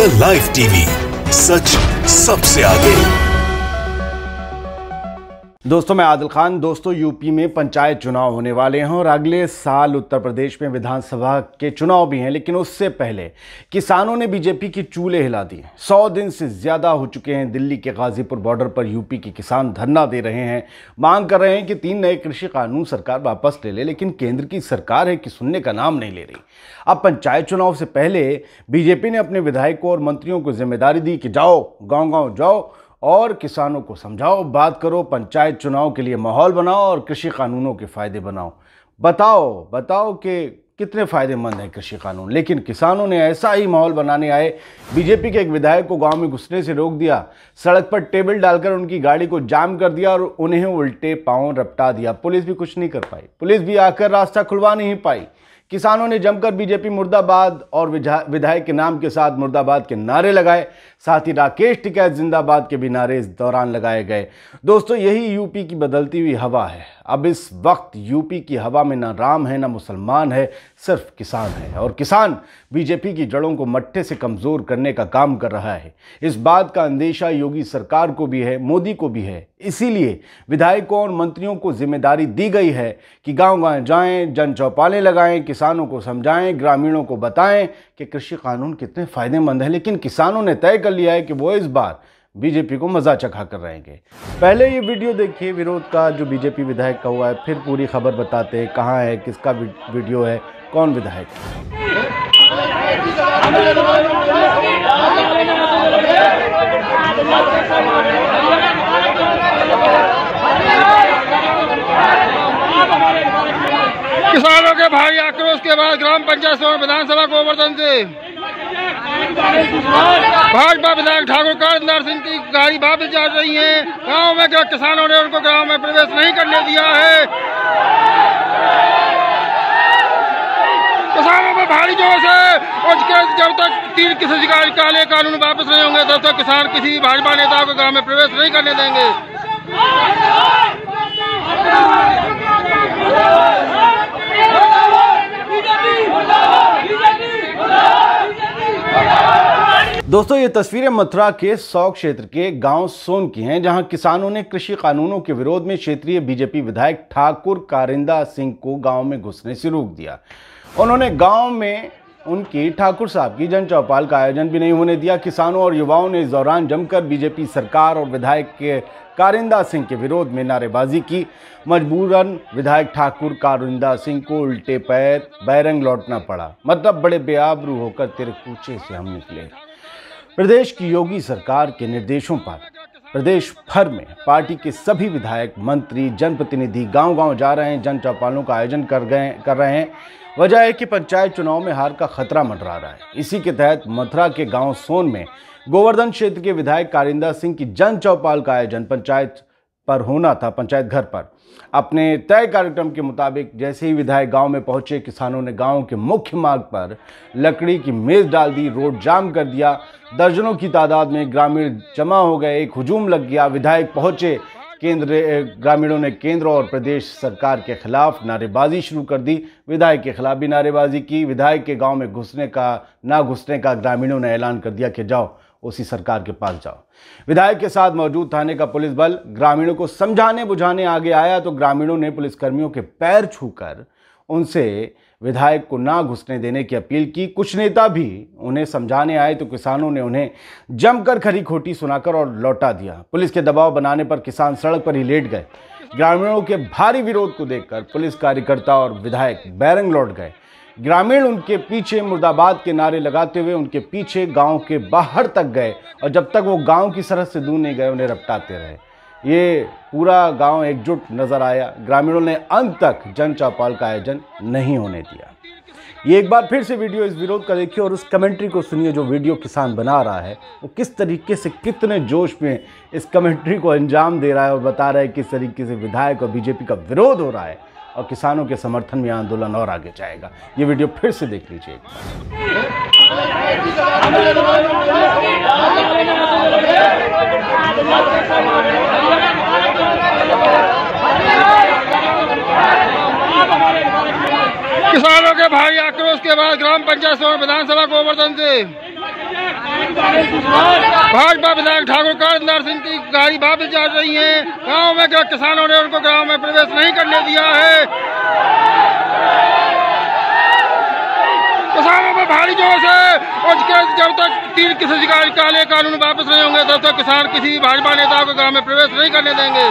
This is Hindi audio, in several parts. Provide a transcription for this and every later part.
इंडिया लाइव टीवी, सच सबसे आगे। दोस्तों, मैं आदिल खान। दोस्तों, यूपी में पंचायत चुनाव होने वाले हैं और अगले साल उत्तर प्रदेश में विधानसभा के चुनाव भी हैं, लेकिन उससे पहले किसानों ने बीजेपी की चूल्हे हिला दी। 100 दिन से ज़्यादा हो चुके हैं। दिल्ली के गाजीपुर बॉर्डर पर यूपी के किसान धरना दे रहे हैं, मांग कर रहे हैं कि 3 नए कृषि कानून सरकार वापस ले ले, लेकिन केंद्र की सरकार है कि सुनने का नाम नहीं ले रही। अब पंचायत चुनाव से पहले बीजेपी ने अपने विधायकों और मंत्रियों को जिम्मेदारी दी कि जाओ, गाँव-गाँव जाओ और किसानों को समझाओ, बात करो, पंचायत चुनाव के लिए माहौल बनाओ और कृषि कानूनों के फायदे बनाओ। बताओ कि कितने फायदेमंद है कृषि कानून। लेकिन किसानों ने ऐसा ही माहौल बनाने आए। बीजेपी के एक विधायक को गांव में घुसने से रोक दिया, सड़क पर टेबल डालकर उनकी गाड़ी को जाम कर दिया और उन्हें उल्टे पांव रपटा दिया। पुलिस भी कुछ नहीं कर पाई, पुलिस भी आकर रास्ता खुलवा नहीं पाई। किसानों ने जमकर बीजेपी मुर्दाबाद और विधायक के नाम के साथ मुर्दाबाद के नारे लगाए। साथ ही राकेश टिकैत जिंदाबाद के भी नारे इस दौरान लगाए गए। दोस्तों, यही यूपी की बदलती हुई हवा है। अब इस वक्त यूपी की हवा में ना राम है ना मुसलमान है, सिर्फ किसान है। और किसान बीजेपी की जड़ों को मट्टे से कमज़ोर करने का काम कर रहा है। इस बात का अंदेशा योगी सरकार को भी है, मोदी को भी है। इसीलिए विधायकों और मंत्रियों को जिम्मेदारी दी गई है कि गाँव-गाँव जाएं, जन चौपालें लगाएं, किसानों को समझाएं, ग्रामीणों को बताएं कि कृषि कानून कितने फायदेमंद है। लेकिन किसानों ने तय कर लिया है कि वो इस बार बीजेपी को मजा चखा कर रहेंगे। पहले ये वीडियो देखिए विरोध का जो बीजेपी विधायक का हुआ है, फिर पूरी खबर बताते हैं कहाँ है, किसका वीडियो है, कौन विधायक है। किसानों के भारी आक्रोश के बाद ग्राम पंचायत और विधानसभा गोवर्धन से भाजपा विधायक ठाकुर कारिंदा सिंह की गाड़ी वापस जा रही है। गांव में किसानों ने उनको गांव में प्रवेश नहीं करने दिया है। किसानों में भारी जोश है और जब तक 3 कृषि काले कानून वापस नहीं होंगे तब तक किसान किसी भाजपा नेता को गांव में प्रवेश नहीं करने देंगे। दोस्तों, ये तस्वीरें मथुरा के 100 क्षेत्र के गांव सोन की हैं, जहां किसानों ने कृषि कानूनों के विरोध में क्षेत्रीय बीजेपी विधायक ठाकुर कारिंदा सिंह को गांव में घुसने से रोक दिया। उन्होंने गांव में उनकी ठाकुर साहब की जन चौपाल का आयोजन भी नहीं होने दिया। किसानों और युवाओं ने इस दौरान जमकर बीजेपी सरकार और विधायक के कारिंदा सिंह के विरोध में नारेबाजी की। मजबूरन विधायक ठाकुर कारिंदा सिंह को उल्टे पैर बैरंग लौटना पड़ा। मतलब बड़े बेआबरू होकर तेरे कूचे से हम निकले। प्रदेश की योगी सरकार के निर्देशों पर प्रदेश भर में पार्टी के सभी विधायक, मंत्री, जनप्रतिनिधि गांव-गांव जा रहे हैं, जन चौपालों का आयोजन कर रहे हैं। वजह है कि पंचायत चुनाव में हार का खतरा मंडरा रहा है। इसी के तहत मथुरा के गांव सोन में गोवर्धन क्षेत्र के विधायक कारिंदा सिंह की जन चौपाल का आयोजन पंचायत पर होना था, पंचायत घर पर। अपने तय कार्यक्रम के मुताबिक जैसे ही विधायक गांव में पहुंचे, किसानों ने गांव के मुख्य मार्ग पर लकड़ी की मेज डाल दी, रोड जाम कर दिया। दर्जनों की तादाद में ग्रामीण जमा हो गए, एक हुजूम लग गया। विधायक पहुंचे, ग्रामीणों ने केंद्र और प्रदेश सरकार के खिलाफ नारेबाजी शुरू कर दी। विधायक के खिलाफ भी नारेबाजी की। विधायक के गांव में घुसने का ग्रामीणों ने ऐलान कर दिया कि जाओ, उसी सरकार के पास जाओ। विधायक के साथ मौजूद थाने का पुलिस बल ग्रामीणों को समझाने बुझाने आगे आया तो ग्रामीणों ने पुलिसकर्मियों के पैर छूकर उनसे विधायक को ना घुसने देने की अपील की। कुछ नेता भी उन्हें समझाने आए तो किसानों ने उन्हें जमकर खरी खोटी सुनाकर और लौटा दिया। पुलिस के दबाव बनाने पर किसान सड़क पर ही लेट गए। ग्रामीणों के भारी विरोध को देखकर पुलिस कार्यकर्ता और विधायक बैरंग लौट गए। ग्रामीण उनके पीछे मुर्दाबाद के नारे लगाते हुए उनके पीछे गांव के बाहर तक गए और जब तक वो गांव की सरहद से दूर नहीं गए उन्हें रपटाते रहे। ये पूरा गांव एकजुट नजर आया। ग्रामीणों ने अंत तक जन चौपाल का आयोजन नहीं होने दिया। ये एक बार फिर से वीडियो इस विरोध का देखिए और उस कमेंट्री को सुनिए जो वीडियो किसान बना रहा है। वो किस तरीके से, कितने जोश में इस कमेंट्री को अंजाम दे रहा है और बता रहा है किस तरीके से विधायक और बीजेपी का विरोध हो रहा है और किसानों के समर्थन में आंदोलन और आगे जाएगा। ये वीडियो फिर से देख लीजिए। किसानों के भारी आक्रोश के बाद ग्राम पंचायत और विधानसभा गोवर्धन से भाजपा विधायक ठाकुर कारिंदा सिंह की गाड़ी वापस जा रही है। गांव में किसानों ने उनको गांव में प्रवेश नहीं करने दिया है। किसानों में भारी जोश है और जब तक 3 कृषि काले कानून वापस नहीं होंगे तब तक किसान किसी भाजपा नेता को गांव में प्रवेश नहीं करने देंगे।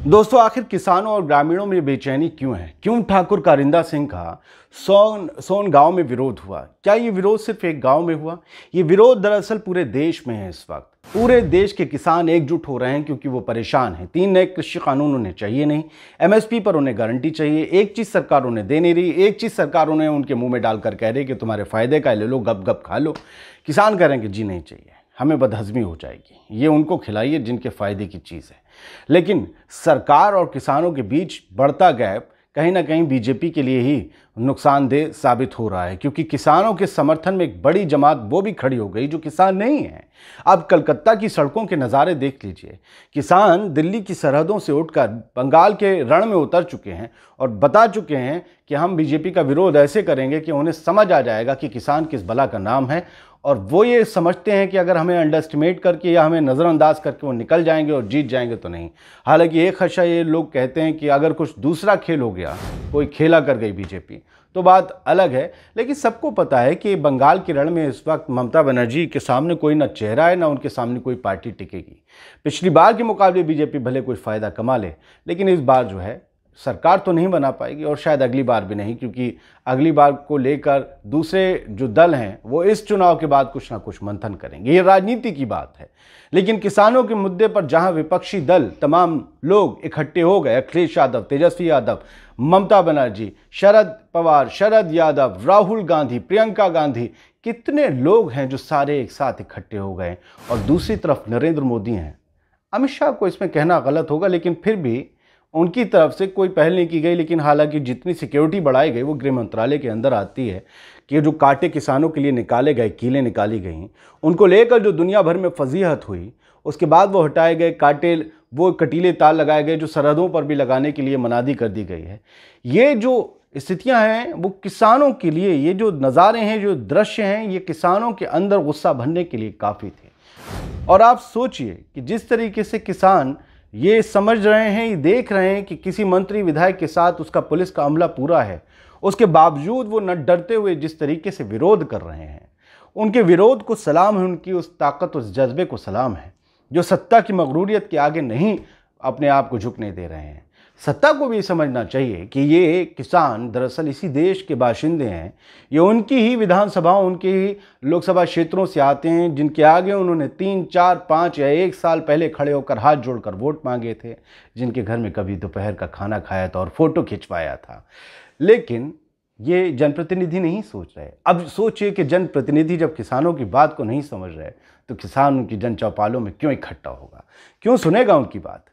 दोस्तों, आखिर किसानों और ग्रामीणों में बेचैनी क्यों है? क्यों ठाकुर कारिंदा सिंह का सोन गांव में विरोध हुआ? क्या ये विरोध सिर्फ एक गांव में हुआ? ये विरोध दरअसल पूरे देश में है। इस वक्त पूरे देश के किसान एकजुट हो रहे हैं क्योंकि वो परेशान हैं। 3 नए कृषि कानून उन्हें चाहिए नहीं, एमएसपी पर उन्हें गारंटी चाहिए। एक चीज सरकार उन्हें दे नहीं रही, एक चीज सरकार उन्हें उनके मुंह में डालकर कह रही कि तुम्हारे फायदे का ले लो, गप गप खा लो। किसान कह रहे हैं कि जी नहीं चाहिए, हमें बदहजमी हो जाएगी, ये उनको खिलाइए जिनके फायदे की चीज़ है। लेकिन सरकार और किसानों के बीच बढ़ता गैप कहीं ना कहीं बीजेपी के लिए ही नुकसानदेह साबित हो रहा है, क्योंकि किसानों के समर्थन में एक बड़ी जमात वो भी खड़ी हो गई जो किसान नहीं है। अब कलकत्ता की सड़कों के नज़ारे देख लीजिए। किसान दिल्ली की सरहदों से उठकर बंगाल के रण में उतर चुके हैं और बता चुके हैं कि हम बीजेपी का विरोध ऐसे करेंगे कि उन्हें समझ आ जाएगा कि किसान किस बला का नाम है। और वो ये समझते हैं कि अगर हमें अंडर एस्टिमेट करके या हमें नज़रअंदाज करके वो निकल जाएंगे और जीत जाएंगे तो नहीं। हालांकि एक खदशा ये लोग कहते हैं कि अगर कुछ दूसरा खेल हो गया, कोई खेला कर गई बीजेपी, तो बात अलग है। लेकिन सबको पता है कि बंगाल के रण में इस वक्त ममता बनर्जी के सामने कोई ना चेहरा है, ना उनके सामने कोई पार्टी टिकेगी। पिछली बार के मुकाबले बीजेपी भले कोई फ़ायदा कमा ले, लेकिन इस बार जो है सरकार तो नहीं बना पाएगी और शायद अगली बार भी नहीं, क्योंकि अगली बार को लेकर दूसरे जो दल हैं वो इस चुनाव के बाद कुछ ना कुछ मंथन करेंगे। ये राजनीति की बात है। लेकिन किसानों के मुद्दे पर जहां विपक्षी दल तमाम लोग इकट्ठे हो गए, अखिलेश यादव, तेजस्वी यादव, ममता बनर्जी, शरद पवार, शरद यादव, राहुल गांधी, प्रियंका गांधी, कितने लोग हैं जो सारे एक साथ इकट्ठे हो गए। और दूसरी तरफ नरेंद्र मोदी हैं। अमित शाह को इसमें कहना गलत होगा, लेकिन फिर भी उनकी तरफ से कोई पहल नहीं की गई। लेकिन हालांकि जितनी सिक्योरिटी बढ़ाई गई वो गृह मंत्रालय के अंदर आती है कि जो कांटे किसानों के लिए निकाले गए, कीलें निकाली गई, उनको लेकर जो दुनिया भर में फजीहत हुई, उसके बाद वो हटाए गए कांटे, वो कटीले तार लगाए गए जो सरहदों पर भी लगाने के लिए मनादी कर दी गई है। ये जो स्थितियां हैं वो किसानों के लिए, ये जो नज़ारे हैं, जो दृश्य हैं, ये किसानों के अंदर गुस्सा भरने के लिए काफ़ी थे। और आप सोचिए कि जिस तरीके से किसान ये समझ रहे हैं, ये देख रहे हैं कि किसी मंत्री विधायक के साथ उसका पुलिस का अमला पूरा है, उसके बावजूद वो न डरते हुए जिस तरीके से विरोध कर रहे हैं, उनके विरोध को सलाम है, उनकी उस ताकत, उस जज्बे को सलाम है, जो सत्ता की मगरूरियत के आगे नहीं अपने आप को झुकने दे रहे हैं। सत्ता को भी समझना चाहिए कि ये किसान दरअसल इसी देश के बाशिंदे हैं। ये उनकी ही विधानसभाओं, उनके ही लोकसभा क्षेत्रों से आते हैं जिनके आगे उन्होंने 3, 4, 5 या 1 साल पहले खड़े होकर हाथ जोड़कर वोट मांगे थे, जिनके घर में कभी दोपहर का खाना खाया था और फोटो खिंचवाया था। लेकिन ये जनप्रतिनिधि नहीं सोच रहे। अब सोचिए कि जनप्रतिनिधि जब किसानों की बात को नहीं समझ रहे तो किसान उनकी जन चौपालों में क्यों इकट्ठा होगा, क्यों सुनेगा उनकी बात?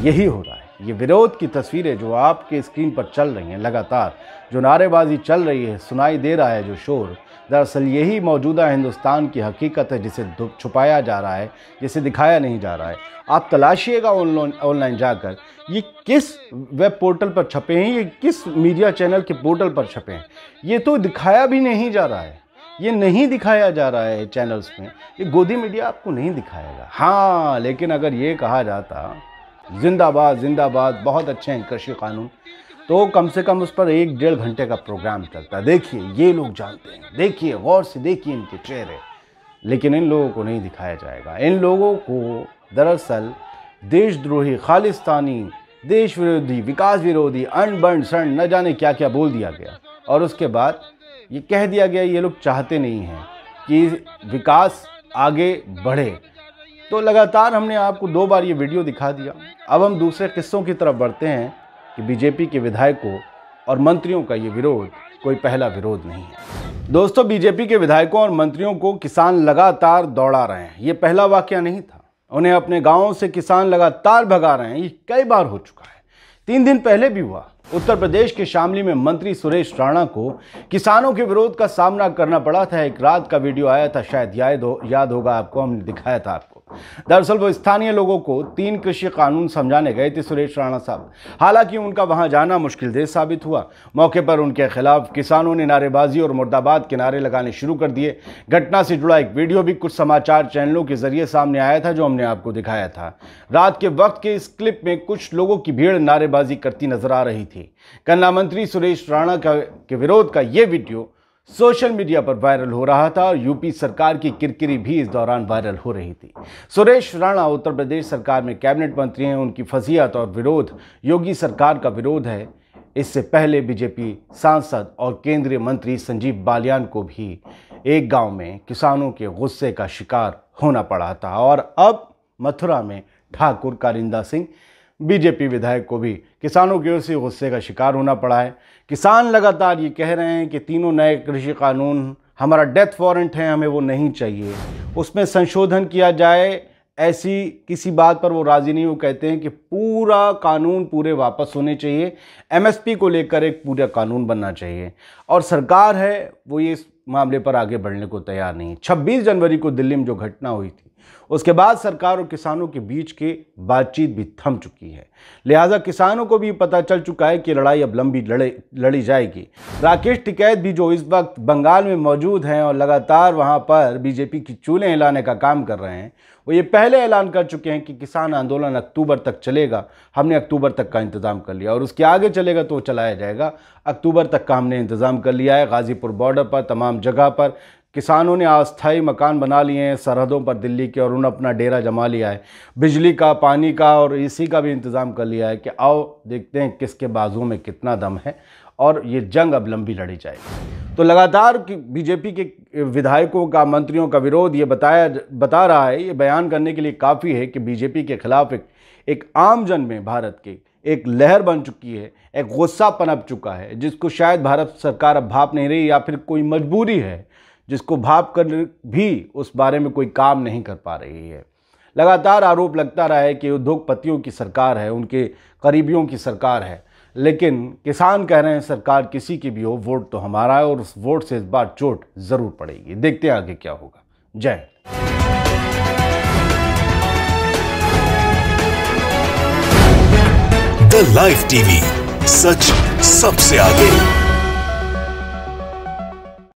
यही हो रहा है। ये विरोध की तस्वीरें जो आपके स्क्रीन पर चल रही हैं, लगातार जो नारेबाजी चल रही है, सुनाई दे रहा है जो शोर, दरअसल यही मौजूदा हिंदुस्तान की हकीकत है, जिसे छुपाया जा रहा है, जिसे दिखाया नहीं जा रहा है। आप तलाशिएगा ऑनलाइन जाकर, ये किस वेब पोर्टल पर छपे हैं, ये किस मीडिया चैनल के पोर्टल पर छपे हैं, ये तो दिखाया भी नहीं जा रहा है। ये नहीं दिखाया जा रहा है चैनल्स में, ये गोदी मीडिया आपको नहीं दिखाएगा। हाँ, लेकिन अगर ये कहा जाता जिंदाबाद जिंदाबाद, बहुत अच्छे हैं कृषि कानून, तो कम से कम उस पर 1-1.5 घंटे का प्रोग्राम चलता। देखिए, ये लोग जानते हैं, देखिए, गौर से देखिए इनके चेहरे। लेकिन इन लोगों को नहीं दिखाया जाएगा। इन लोगों को दरअसल देशद्रोही, खालिस्तानी, देश विरोधी, विकास विरोधी, अनबन सण न जाने क्या क्या बोल दिया गया। और उसके बाद ये कह दिया गया ये लोग चाहते नहीं हैं कि विकास आगे बढ़े। तो लगातार हमने आपको 2 बार ये वीडियो दिखा दिया। अब हम दूसरे किस्सों की तरफ बढ़ते हैं कि बीजेपी के विधायकों और मंत्रियों का ये विरोध कोई पहला विरोध नहीं है। दोस्तों, बीजेपी के विधायकों और मंत्रियों को किसान लगातार दौड़ा रहे हैं। ये पहला वाकया नहीं था। उन्हें अपने गांवों से किसान लगातार भगा रहे हैं। ये कई बार हो चुका है। 3 दिन पहले भी हुआ, उत्तर प्रदेश के शामली में मंत्री सुरेश राणा को किसानों के विरोध का सामना करना पड़ा था। एक रात का वीडियो आया था, शायद याद होगा आपको, हमने दिखाया था आपको। दरअसल वो स्थानीय लोगों को 3 कृषि कानून समझाने गए थे सुरेश राणा साहब। हालांकि उनका वहां जाना मुश्किलदेह साबित हुआ। मौके पर उनके खिलाफ किसानों ने नारेबाजी और मुर्दाबाद के नारे लगाने शुरू कर दिए। घटना से जुड़ा एक वीडियो भी कुछ समाचार चैनलों के जरिए सामने आया था, जो हमने आपको दिखाया था। रात के वक्त के इस क्लिप में कुछ लोगों की भीड़ नारेबाजी करती नजर आ रही थी। गन्ना मंत्री सुरेश राणा के विरोध का यह वीडियो सोशल मीडिया पर वायरल हो रहा था और यूपी सरकार की किरकिरी भी इस दौरान वायरल हो रही थी। सुरेश राणा उत्तर प्रदेश सरकार में कैबिनेट मंत्री हैं। उनकी फजीहत और विरोध योगी सरकार का विरोध है। इससे पहले बीजेपी सांसद और केंद्रीय मंत्री संजीव बालियान को भी एक गांव में किसानों के गुस्से का शिकार होना पड़ा था और अब मथुरा में ठाकुर कारिंदा सिंह बीजेपी विधायक को भी किसानों की ओर से गुस्से का शिकार होना पड़ा है। किसान लगातार ये कह रहे हैं कि तीनों नए कृषि कानून हमारा डेथ वारंट है, हमें वो नहीं चाहिए, उसमें संशोधन किया जाए। ऐसी किसी बात पर वो राजी नहीं। वो कहते हैं कि पूरा कानून पूरे वापस होने चाहिए, एमएसपी को लेकर एक पूरा कानून बनना चाहिए। और सरकार है वो ये इस मामले पर आगे बढ़ने को तैयार नहीं। 26 जनवरी को दिल्ली में जो घटना हुई थी, उसके बाद सरकार और किसानों के बीच की बातचीत भी थम चुकी है। लिहाजा किसानों को भी पता चल चुका है कि लड़ाई अब लंबी लड़ी जाएगी। राकेश टिकैत भी जो इस वक्त बंगाल में मौजूद हैं और लगातार वहां पर बीजेपी की चूल्हे हिलाने का काम कर रहे हैं, वो ये पहले ऐलान कर चुके हैं कि किसान आंदोलन अक्टूबर तक चलेगा। हमने अक्टूबर तक का इंतज़ाम कर लिया और उसके आगे चलेगा तो चलाया जाएगा। अक्टूबर तक का हमने इंतज़ाम कर लिया है। गाजीपुर बॉर्डर पर तमाम जगह पर किसानों ने अस्थायी मकान बना लिए हैं सरहदों पर दिल्ली के, और उन्होंने अपना डेरा जमा लिया है। बिजली का, पानी का और एसी का भी इंतज़ाम कर लिया है कि आओ देखते हैं किसके बाजू में कितना दम है और ये जंग अब लंबी लड़ी जाएगी। तो लगातार बीजेपी के विधायकों का, मंत्रियों का विरोध ये बता रहा है, ये बयान करने के लिए काफ़ी है कि बीजेपी के खिलाफ एक आम जन में भारत के एक लहर बन चुकी है, एक गुस्सा पनप चुका है, जिसको शायद भारत सरकार अब भाप नहीं रही या फिर कोई मजबूरी है जिसको भाप कर भी उस बारे में कोई काम नहीं कर पा रही है। लगातार आरोप लगता रहा है कि उद्योगपतियों की सरकार है, उनके करीबियों की सरकार है, लेकिन किसान कह रहे हैं सरकार किसी की भी हो, वोट तो हमारा है और उस वोट से इस बार चोट जरूर पड़ेगी। देखते हैं आगे क्या होगा। जय द लाइव टीवी, सच सबसे आगे।